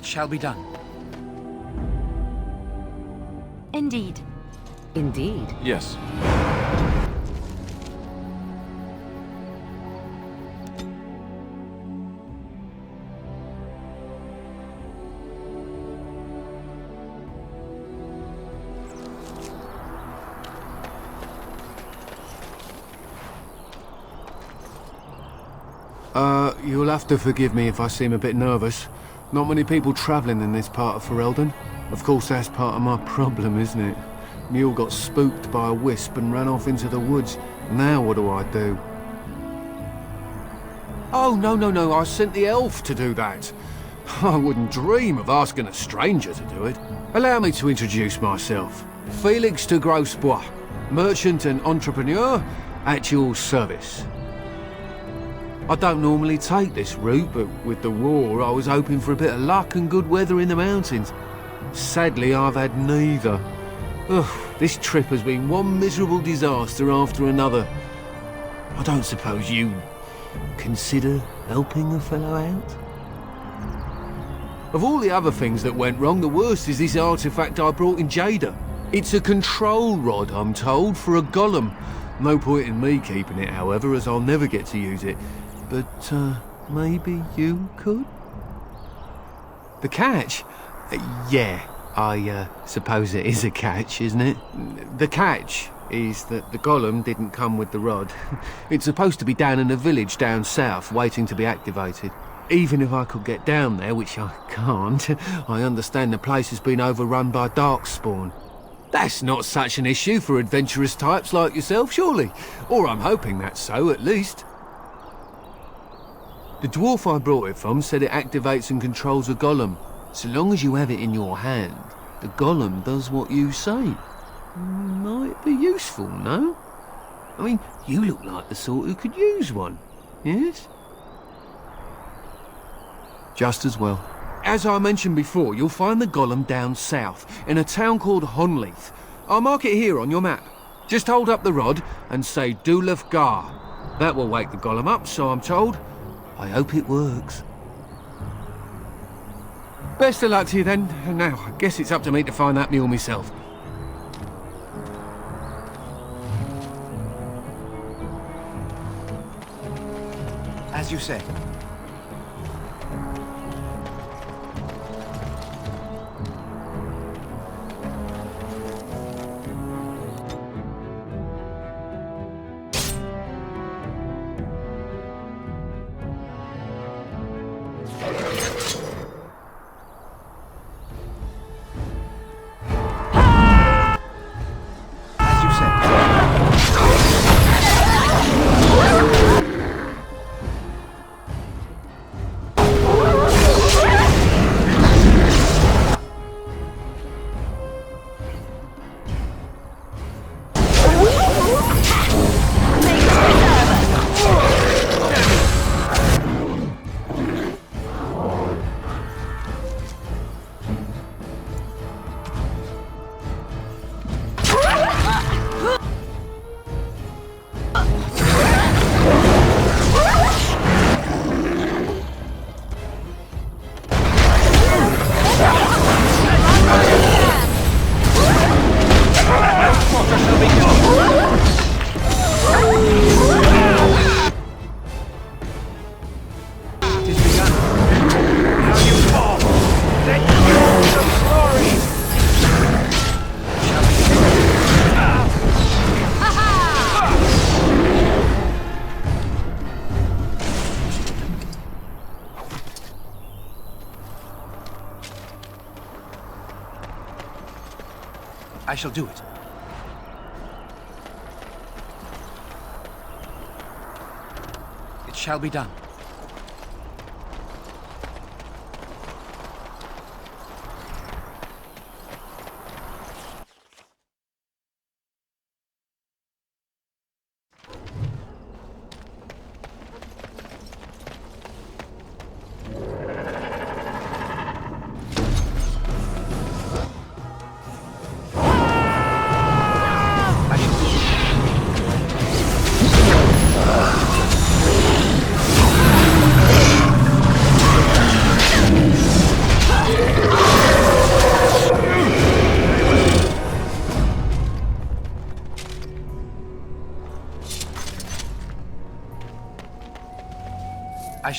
It shall be done. Indeed. Indeed. Yes. You'll have to forgive me if I seem a bit nervous. Not many people travelling in this part of Ferelden. Of course, that's part of my problem, isn't it? Mule got spooked by a wisp and ran off into the woods. Now what do I do? Oh, no, I sent the elf to do that. I wouldn't dream of asking a stranger to do it. Allow me to introduce myself. Felix de Grosbois, merchant and entrepreneur at your service. I don't normally take this route, but with the war, I was hoping for a bit of luck and good weather in the mountains. Sadly, I've had neither. Ugh, this trip has been one miserable disaster after another. I don't suppose you'd consider helping a fellow out? Of all the other things that went wrong, the worst is this artifact I brought in Jada. It's a control rod, I'm told, for a golem. No point in me keeping it, however, as I'll never get to use it. But, maybe you could? The catch? Yeah, I suppose it is a catch, isn't it? The catch is that the golem didn't come with the rod. It's supposed to be down in a village down south, waiting to be activated. Even if I could get down there, which I can't, I understand the place has been overrun by darkspawn. That's not such an issue for adventurous types like yourself, surely? Or I'm hoping that's so, at least. The dwarf I brought it from said it activates and controls a golem. So long as you have it in your hand, the golem does what you say. Might be useful, no? I mean, you look like the sort who could use one, yes? Just as well. As I mentioned before, you'll find the golem down south, in a town called Honnleath. I'll mark it here on your map. Just hold up the rod and say Dulaf Gar. That will wake the golem up, so I'm told. I hope it works. Best of luck to you then. Now, I guess it's up to me to find that mule myself. As you say. I shall do it. It shall be done.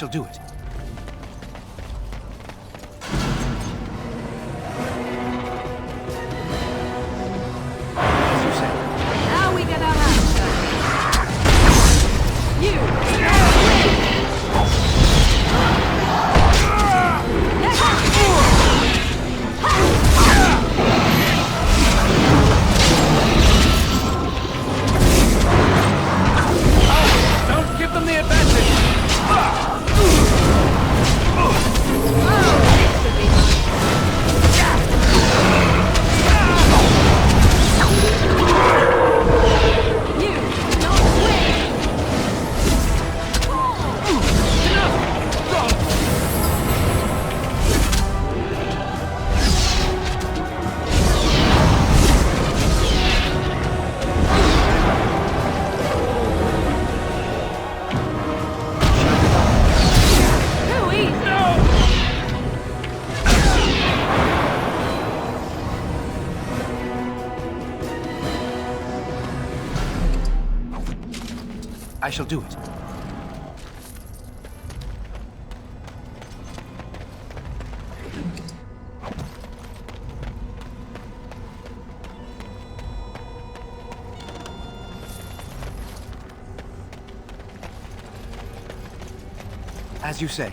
shall do it. As you say. Now we get our answer. You! Don't give them the advantage! I shall do it. As you say.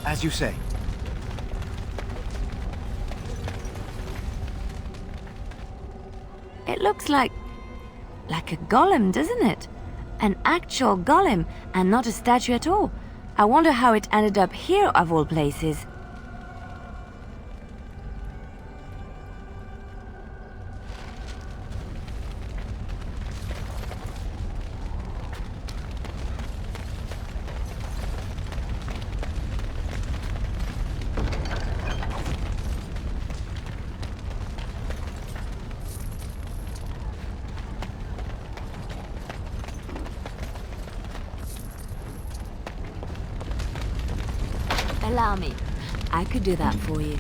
As you say. It looks like a golem, doesn't it? An actual golem, and not a statue at all. I wonder how it ended up here, of all places. Allow me. I could do that for you.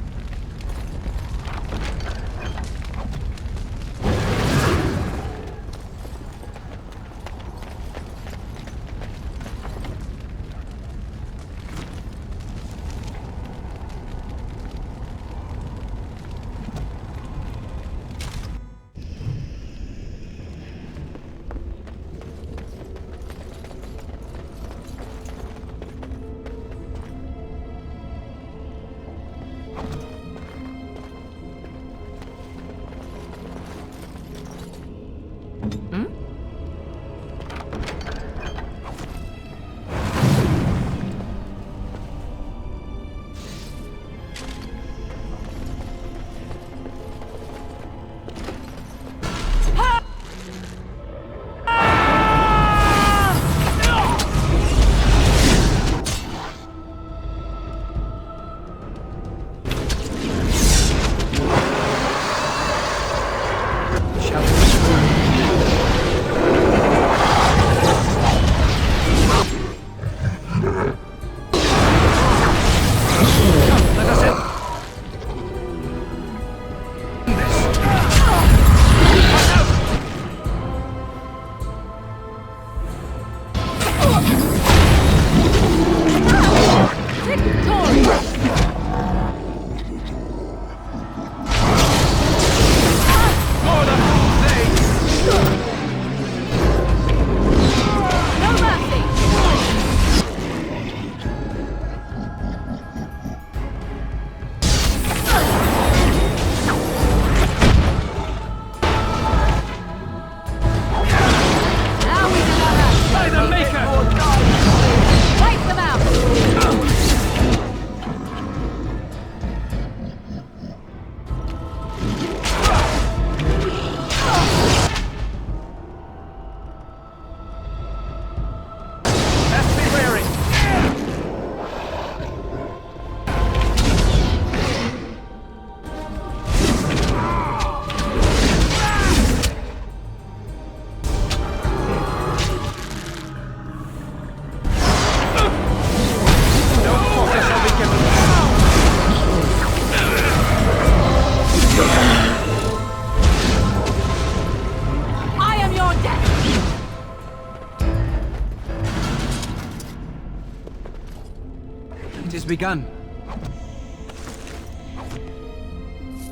begun.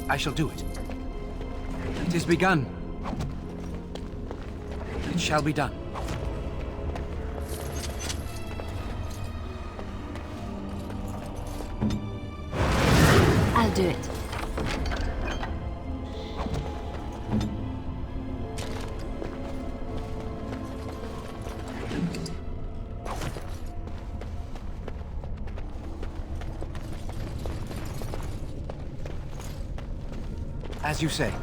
I shall do it. It is begun. It shall be done. I'll do it. As you say.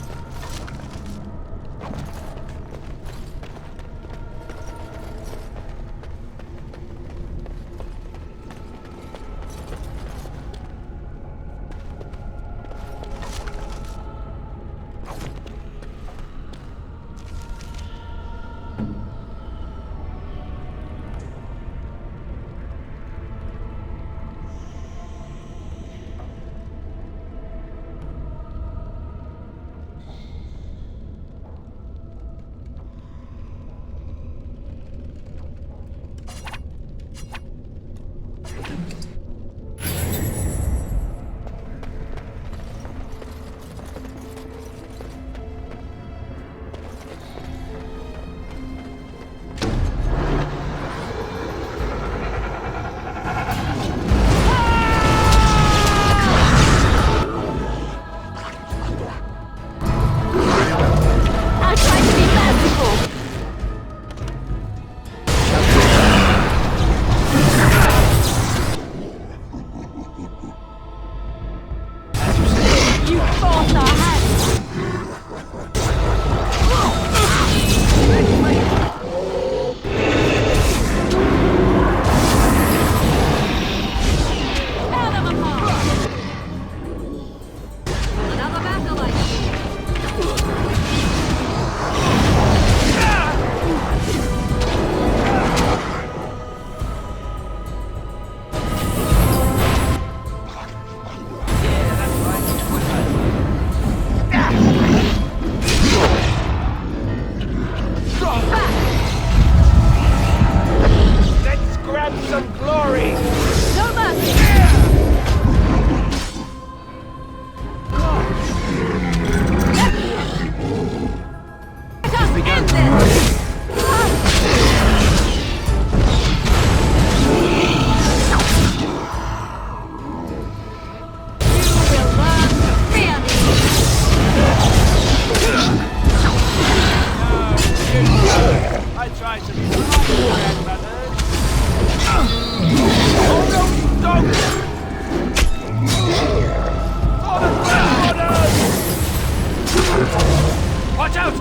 Watch out!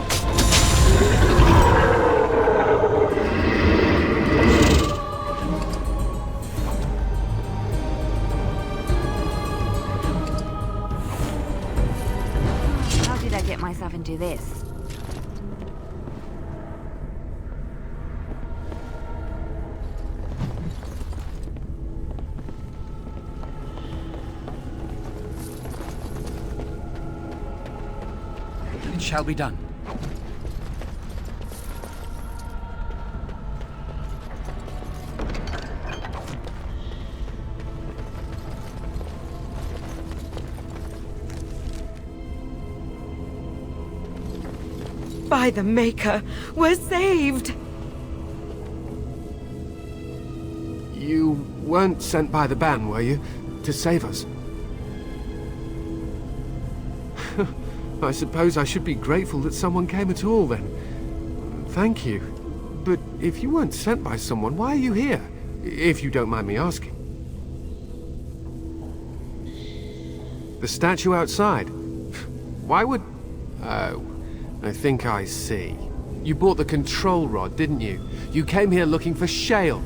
How did I get myself into this? It shall be done. By the Maker, we're saved! You weren't sent by the ban, were you? To save us? I suppose I should be grateful that someone came at all, then. Thank you. But if you weren't sent by someone, why are you here? If you don't mind me asking. The statue outside? Why would... Oh, I think I see. You bought the control rod, didn't you? You came here looking for shale.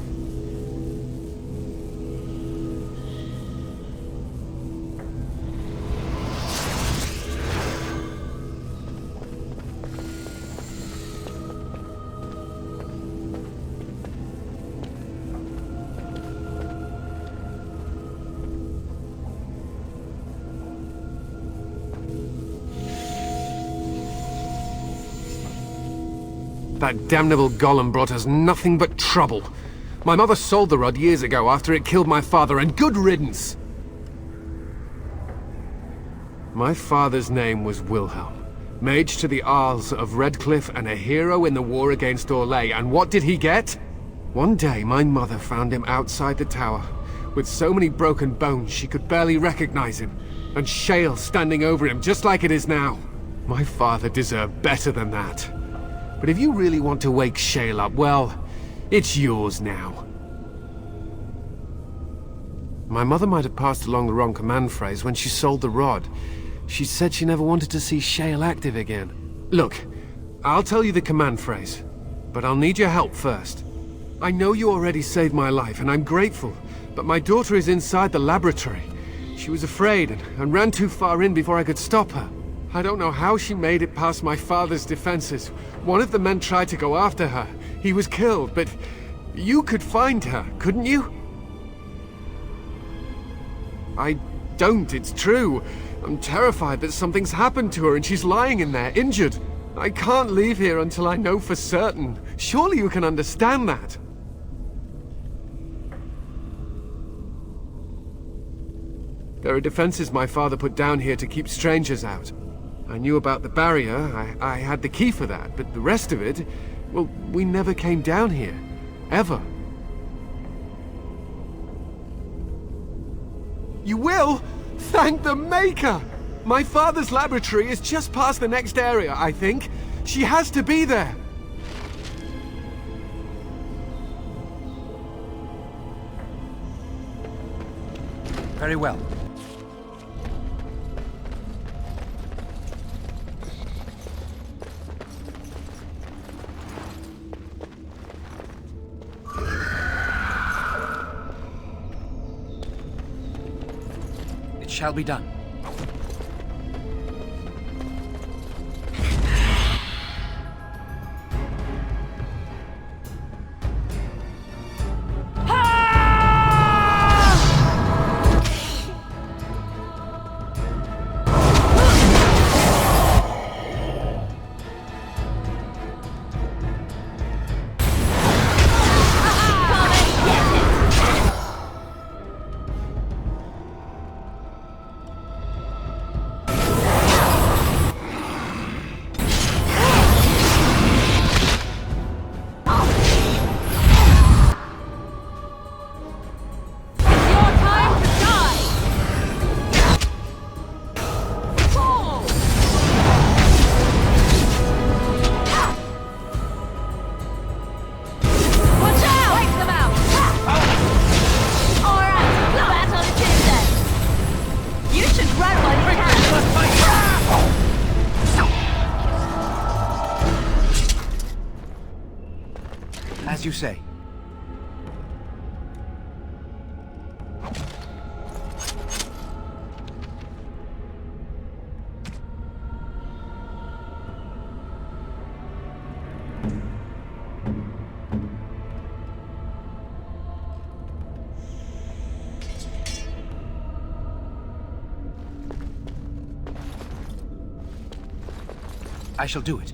That damnable Golem brought us nothing but trouble. My mother sold the rod years ago after it killed my father, and good riddance! My father's name was Wilhelm, Mage to the Isles of Redcliffe and a hero in the war against Orlais, and what did he get? One day my mother found him outside the tower, with so many broken bones she could barely recognize him, and shale standing over him just like it is now. My father deserved better than that. But if you really want to wake Shale up, well, it's yours now. My mother might have passed along the wrong command phrase when she sold the rod. She said she never wanted to see Shale active again. Look, I'll tell you the command phrase, but I'll need your help first. I know you already saved my life, and I'm grateful, but my daughter is inside the laboratory. She was afraid and ran too far in before I could stop her. I don't know how she made it past my father's defenses. One of the men tried to go after her. He was killed, but you could find her, couldn't you? I don't, it's true. I'm terrified that something's happened to her and she's lying in there, injured. I can't leave here until I know for certain. Surely you can understand that. There are defenses my father put down here to keep strangers out. I knew about the barrier, I had the key for that, but the rest of it, well, we never came down here. Ever. You will? Thank the Maker! My father's laboratory is just past the next area, I think. She has to be there. Very well. It shall be done. As you say. I shall do it.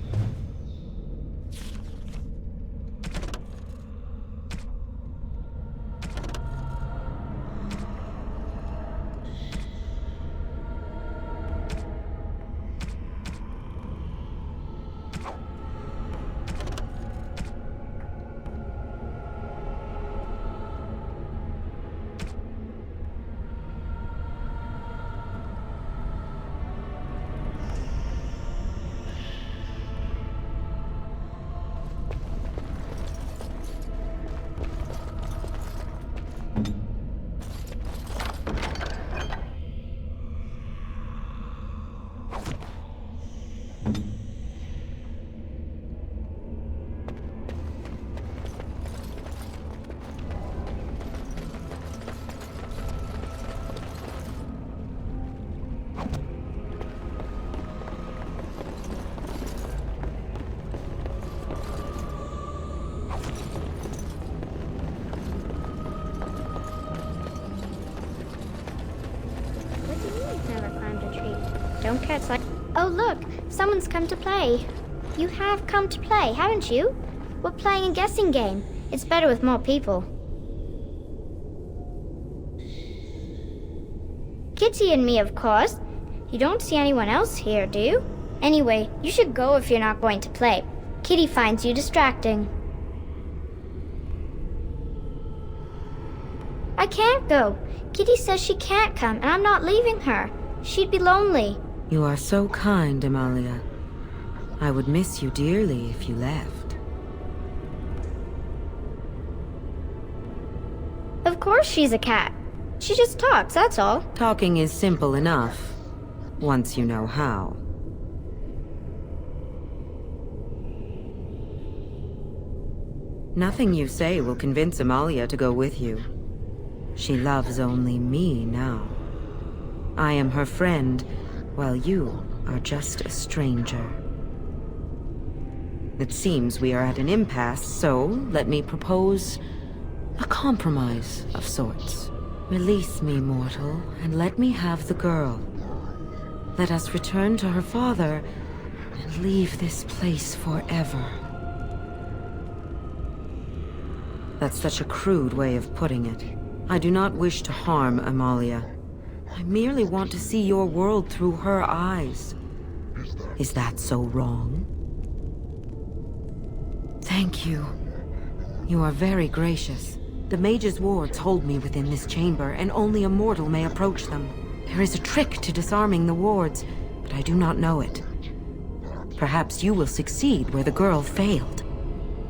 Don't cats like... Oh look, someone's come to play. You have come to play, haven't you? We're playing a guessing game. It's better with more people. Kitty and me, of course. You don't see anyone else here, do you? Anyway, you should go if you're not going to play. Kitty finds you distracting. I can't go. Kitty says she can't come, and I'm not leaving her. She'd be lonely. You are so kind, Amalia. I would miss you dearly if you left. Of course she's a cat. She just talks, that's all. Talking is simple enough, once you know how. Nothing you say will convince Amalia to go with you. She loves only me now. I am her friend, while you are just a stranger. It seems we are at an impasse, so let me propose a compromise of sorts. Release me, mortal, and let me have the girl. Let us return to her father and leave this place forever. That's such a crude way of putting it. I do not wish to harm Amalia. I merely want to see your world through her eyes. Is that so wrong? Thank you. You are very gracious. The Mage's wards hold me within this chamber, and only a mortal may approach them. There is a trick to disarming the wards, but I do not know it. Perhaps you will succeed where the girl failed.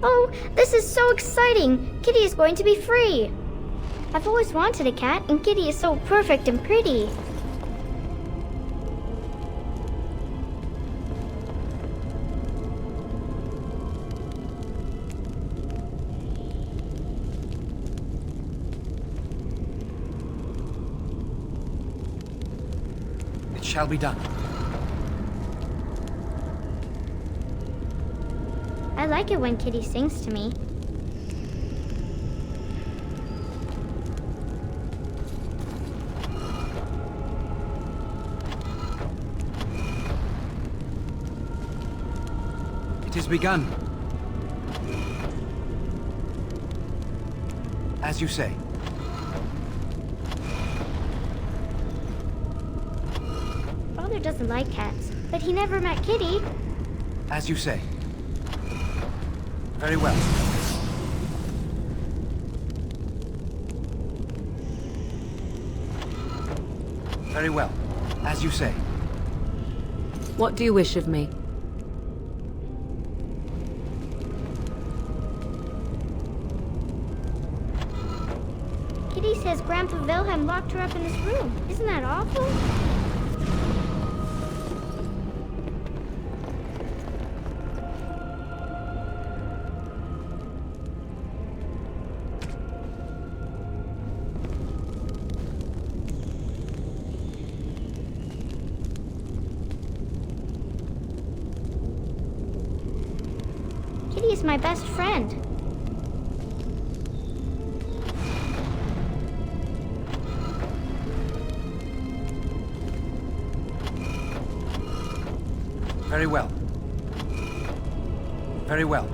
Oh, this is so exciting! Kitty is going to be free! I've always wanted a cat, and Kitty is so perfect and pretty. It shall be done. I like it when Kitty sings to me. It is begun. As you say. Father doesn't like cats, but he never met Kitty. As you say. Very well. Very well. As you say. What do you wish of me? Kitty says Grandpa Wilhelm locked her up in this room. Isn't that awful? Kitty is my best friend. Very well. Very well.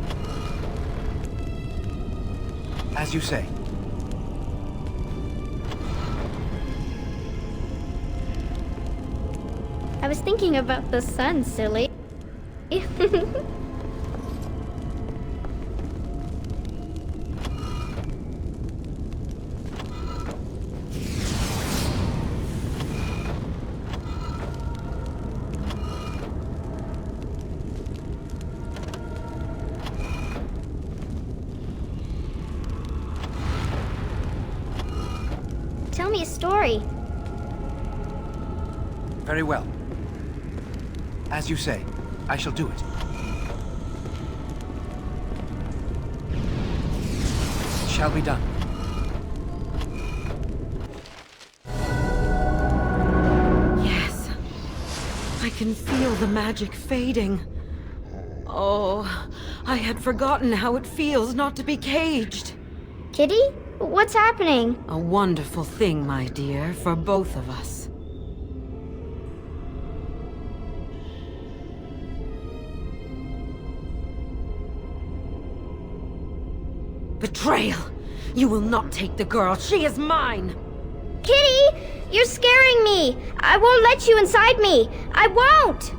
As you say. I was thinking about the sun, silly. Tell me a story. Very well. As you say. I shall do it. It shall be done. Yes. I can feel the magic fading. Oh, I had forgotten how it feels not to be caged. Kitty? What's happening? A wonderful thing, my dear, for both of us. Betrayal! You will not take the girl. She is mine! Kitty! You're scaring me! I won't let you inside me! I won't!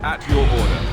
At your order.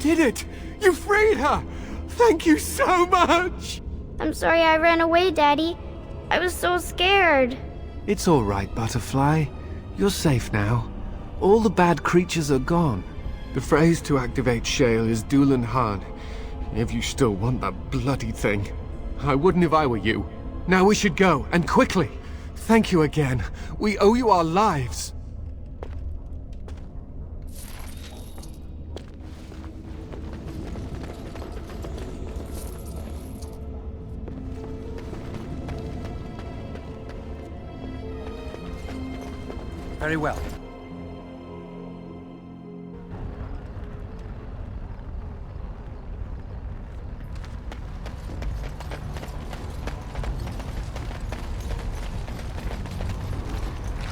did it! You freed her! Thank you so much! I'm sorry I ran away, Daddy. I was so scared. It's all right, Butterfly. You're safe now. All the bad creatures are gone. The phrase to activate Shale is Dulan Han, if you still want that bloody thing. I wouldn't if I were you. Now we should go, and quickly! Thank you again. We owe you our lives. Very well.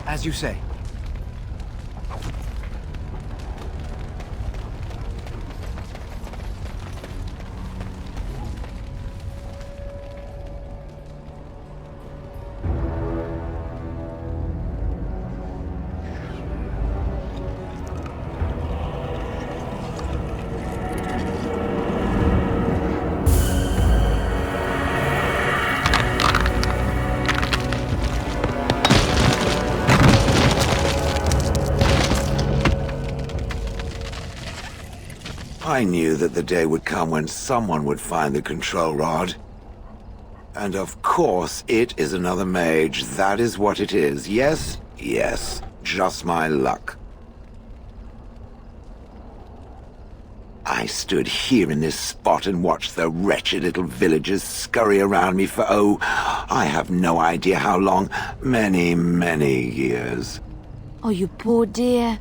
As you say. I knew that the day would come when someone would find the control rod. And of course, it is another mage. That is what it is. Yes, yes. Just my luck. I stood here in this spot and watched the wretched little villagers scurry around me for, oh, I have no idea how long. Many, many years. Oh, you poor dear.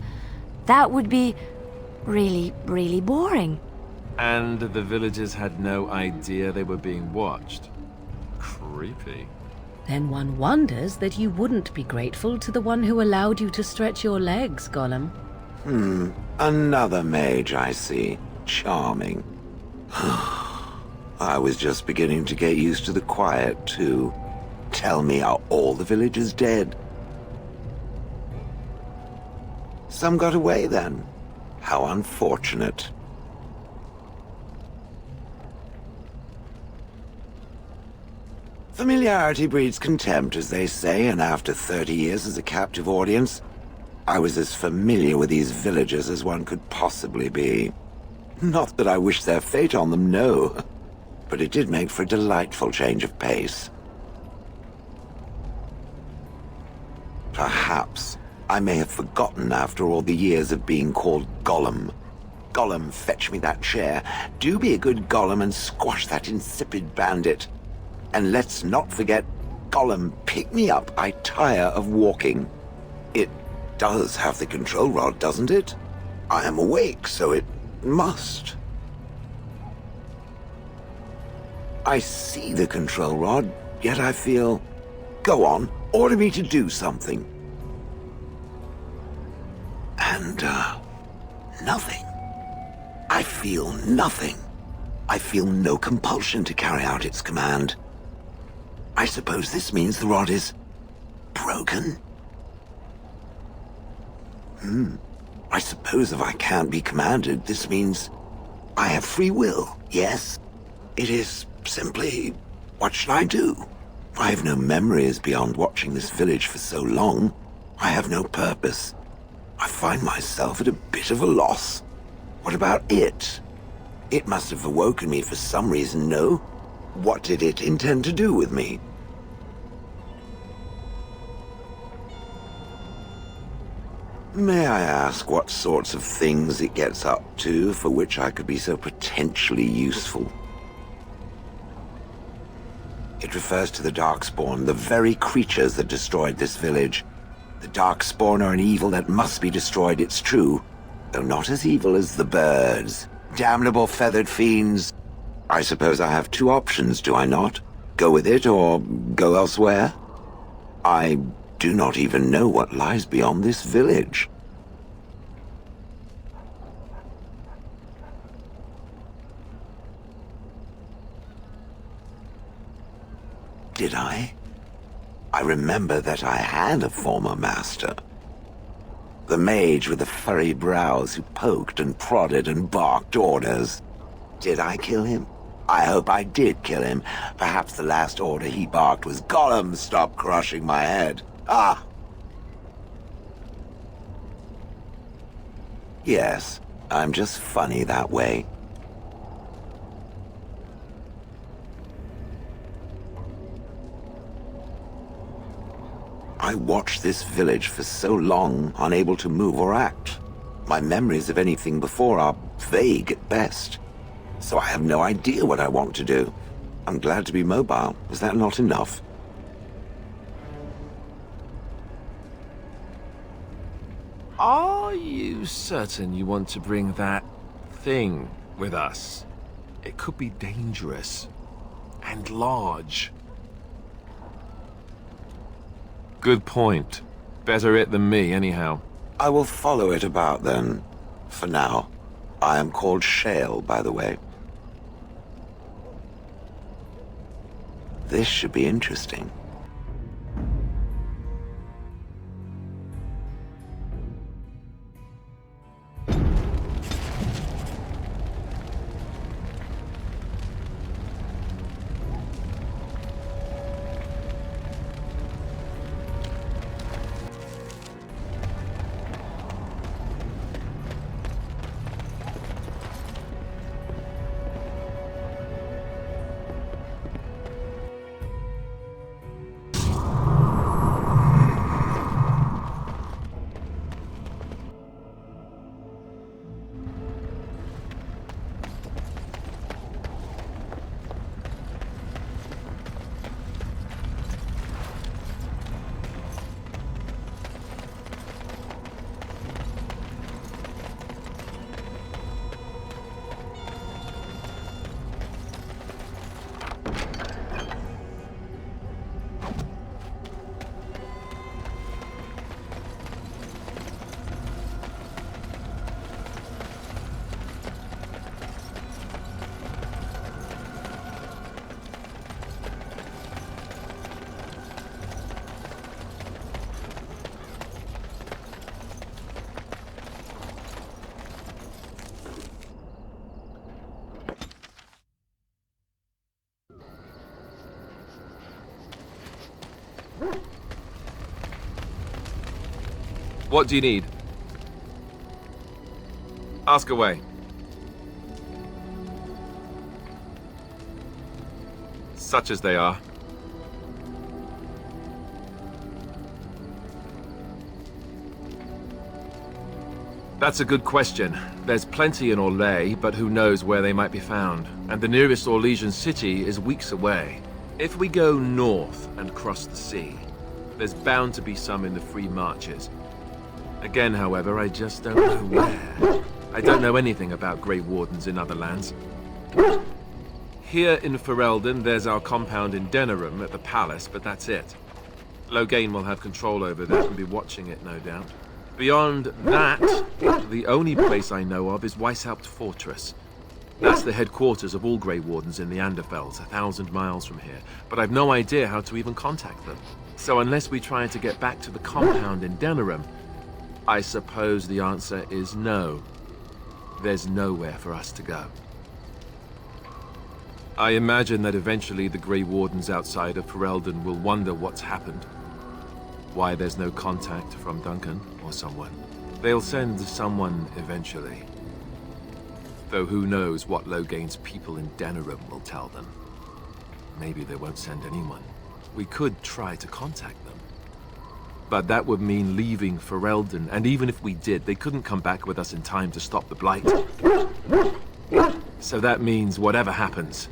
That would be really, really boring. And the villagers had no idea they were being watched. Creepy. Then one wonders that you wouldn't be grateful to the one who allowed you to stretch your legs, Golem. Another mage, I see. Charming. I was just beginning to get used to the quiet, too. Tell me, are all the villagers dead? Some got away, then. How unfortunate. Familiarity breeds contempt, as they say, and after 30 years as a captive audience, I was as familiar with these villagers as one could possibly be. Not that I wish their fate on them, no. But it did make for a delightful change of pace. Perhaps I may have forgotten after all the years of being called Golem. Golem, fetch me that chair. Do be a good Golem and squash that insipid bandit. And let's not forget, Golem, pick me up. I tire of walking. It does have the control rod, doesn't it? I am awake, so it must. I see the control rod, yet I feel... Go on, order me to do something. And, nothing. I feel nothing. I feel no compulsion to carry out its command. I suppose this means the rod is... broken? I suppose if I can't be commanded, this means I have free will, yes? It is simply, what should I do? I have no memories beyond watching this village for so long. I have no purpose. I find myself at a bit of a loss. What about it? It must have awoken me for some reason, no? What did it intend to do with me? May I ask what sorts of things it gets up to for which I could be so potentially useful? It refers to the Darkspawn, the very creatures that destroyed this village. The Darkspawn are an evil that must be destroyed, it's true, though not as evil as the birds. Damnable feathered fiends. I suppose I have two options, do I not? Go with it or go elsewhere? I do not even know what lies beyond this village. Did I? I remember that I had a former master. The mage with the furry brows who poked and prodded and barked orders. Did I kill him? I hope I did kill him. Perhaps the last order he barked was, "Golem, stop crushing my head." Ah! Yes, I'm just funny that way. I watched this village for so long, unable to move or act. My memories of anything before are vague at best. So I have no idea what I want to do. I'm glad to be mobile. Is that not enough? Are you certain you want to bring that thing with us? It could be dangerous. And large. Good point. Better it than me, anyhow. I will follow it about then. For now. I am called Shale, by the way. This should be interesting. What do you need? Ask away. Such as they are. That's a good question. There's plenty in Orlais, but who knows where they might be found. And the nearest Orlesian city is weeks away. If we go north and cross the sea, there's bound to be some in the Free Marches. Again, however, I just don't know where. I don't know anything about Grey Wardens in other lands. Here in Ferelden, there's our compound in Denerim at the palace, but that's it. Loghain will have control over that and be watching it, no doubt. Beyond that, the only place I know of is Weishaupt Fortress. That's the headquarters of all Grey Wardens in the Anderfells, 1,000 miles from here, but I've no idea how to even contact them. So unless we try to get back to the compound in Denerim, I suppose the answer is no. There's nowhere for us to go. I imagine that eventually the Grey Wardens outside of Ferelden will wonder what's happened. Why there's no contact from Duncan or someone. They'll send someone eventually. Though who knows what Loghain's people in Denerim will tell them. Maybe they won't send anyone. We could try to contact them. But that would mean leaving Ferelden, and even if we did, they couldn't come back with us in time to stop the Blight. So that means whatever happens,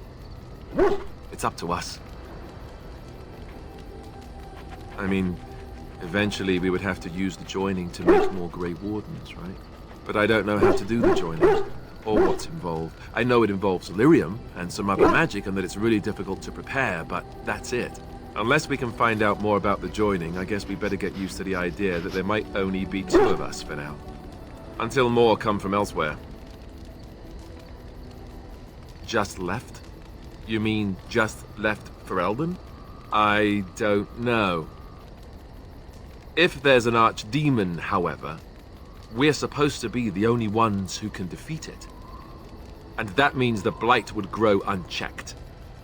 it's up to us. I mean, eventually we would have to use the joining to make more Grey Wardens, right? But I don't know how to do the joining, or what's involved. I know it involves lyrium and some other magic, and that it's really difficult to prepare, but that's it. Unless we can find out more about the joining, I guess we better get used to the idea that there might only be 2 of us for now. Until more come from elsewhere. Just left? You mean just left Ferelden? I don't know. If there's an archdemon, however, we're supposed to be the only ones who can defeat it. And that means the Blight would grow unchecked.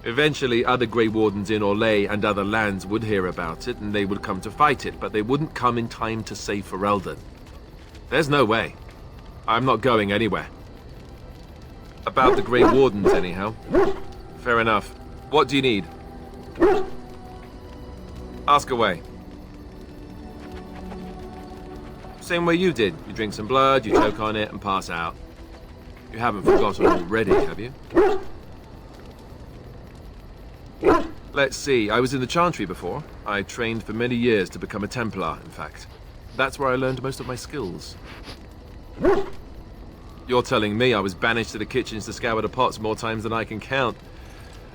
Eventually, other Grey Wardens in Orlais and other lands would hear about it, and they would come to fight it, but they wouldn't come in time to save Ferelden. There's no way. I'm not going anywhere. About the Grey Wardens, anyhow. Fair enough. What do you need? Ask away. Same way you did. You drink some blood, you choke on it, and pass out. You haven't forgotten already, have you? Let's see, I was in the Chantry before. I trained for many years to become a Templar, in fact. That's where I learned most of my skills. You're telling me I was banished to the kitchens to scour the pots more times than I can count.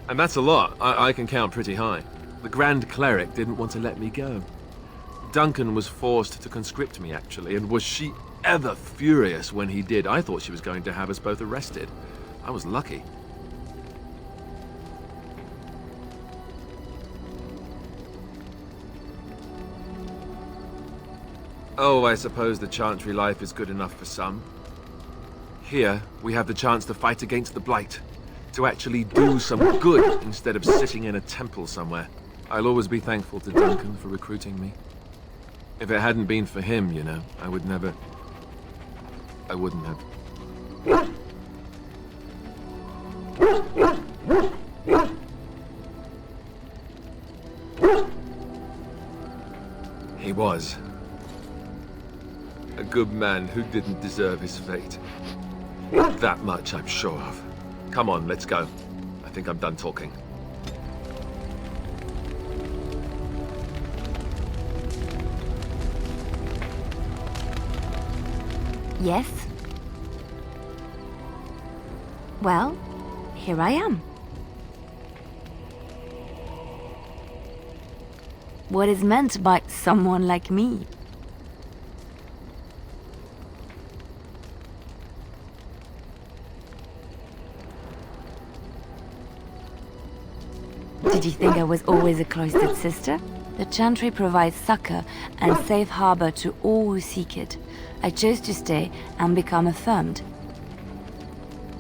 And that's a lot. I can count pretty high. The Grand Cleric didn't want to let me go. Duncan was forced to conscript me, actually, and was she ever furious when he did. I thought she was going to have us both arrested. I was lucky. Oh, I suppose the Chantry life is good enough for some. Here, we have the chance to fight against the Blight. To actually do some good instead of sitting in a temple somewhere. I'll always be thankful to Duncan for recruiting me. If it hadn't been for him, you know, I wouldn't have. He was. A good man who didn't deserve his fate. That much I'm sure of. Come on, let's go. I think I'm done talking. Yes? Well, here I am. What is meant by someone like me? Did you think I was always a cloistered sister? The Chantry provides succor and safe harbor to all who seek it. I chose to stay and become affirmed.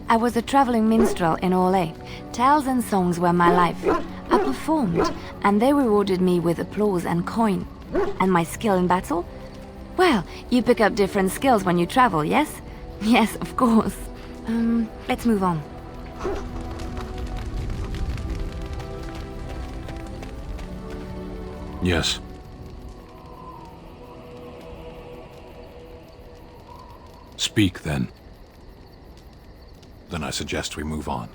I was a traveling minstrel in Orlais. Tales and songs were my life. I performed, and they rewarded me with applause and coin. And my skill in battle? Well, you pick up different skills when you travel, yes? Yes, of course. Let's move on. Yes. Speak, then. Then I suggest we move on.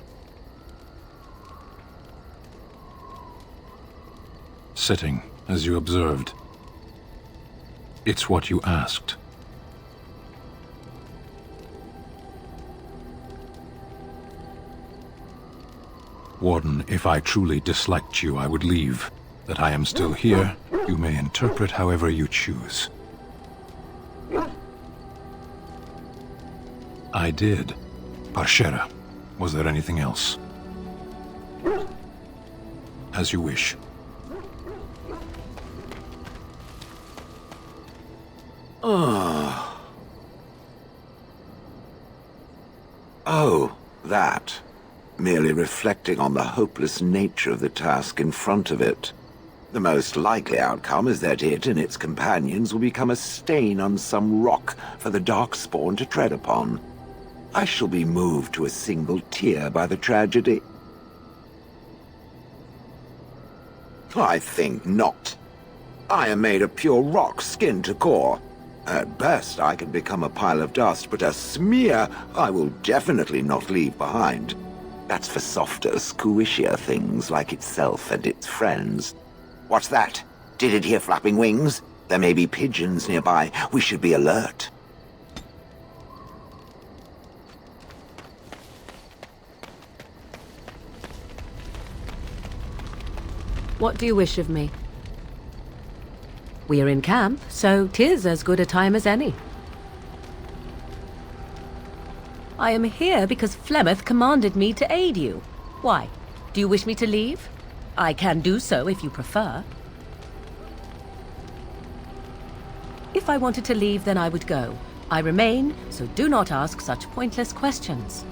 Sitting, as you observed. It's what you asked. Warden, if I truly disliked you, I would leave. That I am still here, you may interpret however you choose. I did. Parshera. Was there anything else? As you wish. Oh, that. Merely reflecting on the hopeless nature of the task in front of it. The most likely outcome is that it and its companions will become a stain on some rock for the Darkspawn to tread upon. I shall be moved to a single tear by the tragedy. I think not. I am made of pure rock, skin to core. At best, I can become a pile of dust, but a smear I will definitely not leave behind. That's for softer, squishier things like itself and its friends. What's that? Did it hear flapping wings? There may be pigeons nearby. We should be alert. What do you wish of me? We are in camp, so 'tis as good a time as any. I am here because Flemeth commanded me to aid you. Why? Do you wish me to leave? I can do so if you prefer. If I wanted to leave, then I would go. I remain, so do not ask such pointless questions.